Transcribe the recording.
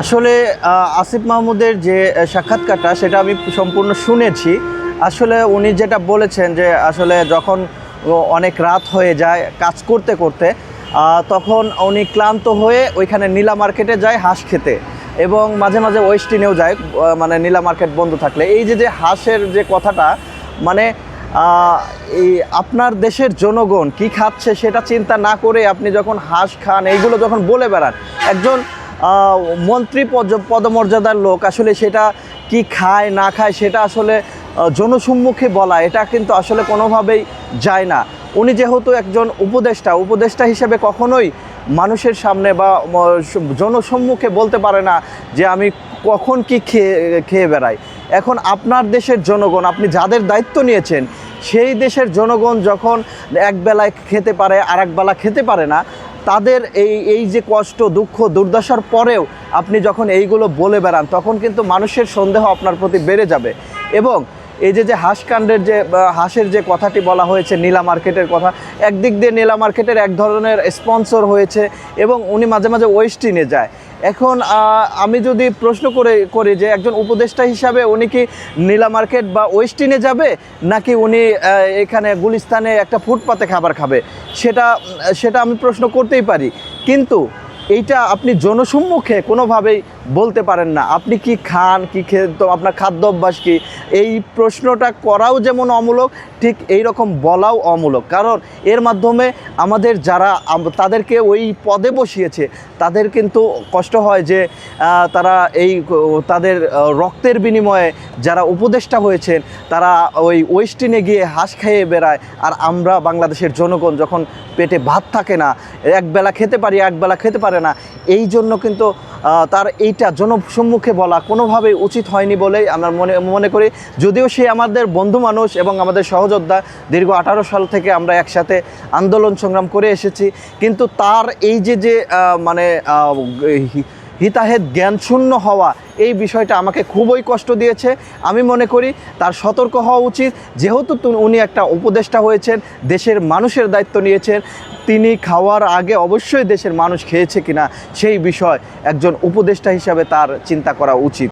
আসলে আসিফ মাহমুদের যে সাক্ষাৎকারটা সেটা আমি সম্পূর্ণ শুনেছি। আসলে উনি যেটা বলেছেন যে আসলে যখন অনেক রাত হয়ে যায় কাজ করতে করতে, তখন উনি ক্লান্ত হয়ে ওইখানে নীলা মার্কেটে যায় হাঁস খেতে, এবং মাঝে মাঝে ওয়েস্টিনেও যায়, মানে নীলা মার্কেট বন্ধ থাকলে। এই যে হাঁসের যে কথাটা, মানে এই আপনার দেশের জনগণ কি খাচ্ছে সেটা চিন্তা না করে আপনি যখন হাঁস খান, এইগুলো যখন বলে বেড়ান, একজন মন্ত্রী পদমর্যাদার লোক আসলে সেটা কি খায় না খায় সেটা আসলে জনসম্মুখে বলা, এটা কিন্তু আসলে কোনোভাবেই যায় না। উনি যেহেতু একজন উপদেষ্টা হিসেবে কখনোই মানুষের সামনে বা জনসম্মুখে বলতে পারে না যে আমি কখন কি খেয়ে বেড়াই। এখন আপনার দেশের জনগণ, আপনি যাদের দায়িত্ব নিয়েছেন, সেই দেশের জনগণ যখন একবেলায় খেতে পারে আর একবেলা খেতে পারে না, তাদের এই যে কষ্ট, দুঃখ, দুর্দশার পরেও আপনি যখন এইগুলো বলে বেড়ান, তখন কিন্তু মানুষের সন্দেহ আপনার প্রতি বেড়ে যাবে। এবং এই যে হাঁসকাণ্ডের যে হাঁসের যে কথাটি বলা হয়েছে, নীলা মার্কেটের কথা, একদিক দিয়ে নীলা মার্কেটের এক ধরনের স্পন্সর হয়েছে এবং উনি মাঝে মাঝে ওয়েস্টিনে যায়। এখন আমি যদি প্রশ্ন করি যে একজন উপদেষ্টা হিসাবে উনি কি নীলা মার্কেট বা ওয়েস্টিনে যাবে, নাকি উনি এখানে গুলিস্তানে একটা ফুটপাতে খাবার খাবে, সেটা আমি প্রশ্ন করতেই পারি। কিন্তু এইটা আপনি জনসম্মুখে কোনোভাবেই বলতে পারেন না। আপনি কি খান, কি তো আপনার খাদ্য অভ্যাস কী, এই প্রশ্নটা করাও যেমন অমূলক, ঠিক এই রকম বলাও অমূলক। কারণ এর মাধ্যমে আমাদের যারা তাদেরকে ওই পদে বসিয়েছে, তাদের কিন্তু কষ্ট হয় যে তারা তাদের রক্তের বিনিময়ে যারা উপদেষ্টা হয়েছেন, তারা ওই ওয়েস্টিনে গিয়ে হাঁস খেয়ে বেড়ায়, আর আমরা বাংলাদেশের জনগণ যখন পেটে ভাত থাকে না, একবেলা খেতে পারি একবেলা খেতে পারে না, এই জন্য কিন্তু তার এইটা জনসম্মুখে বলা কোনোভাবেই উচিত হয়নি বলেই আমরা মনে করি। যদিও সে আমাদের বন্ধু মানুষ এবং আমাদের সহযোদ্ধা, দীর্ঘ 18 সাল থেকে আমরা একসাথে আন্দোলন সংগ্রাম করে এসেছি, কিন্তু তার এই যে মানে হিতাহেদ জ্ঞানশূন্য হওয়া, এই বিষয়টা আমাকে খুবই কষ্ট দিয়েছে। আমি মনে করি তার সতর্ক হওয়া উচিত। যেহেতু উনি একটা উপদেষ্টা হয়েছেন, দেশের মানুষের দায়িত্ব নিয়েছেন, তিনি খাওয়ার আগে অবশ্যই দেশের মানুষ খেয়েছে কিনা সেই বিষয় একজন উপদেষ্টা হিসাবে তার চিন্তা করা উচিত।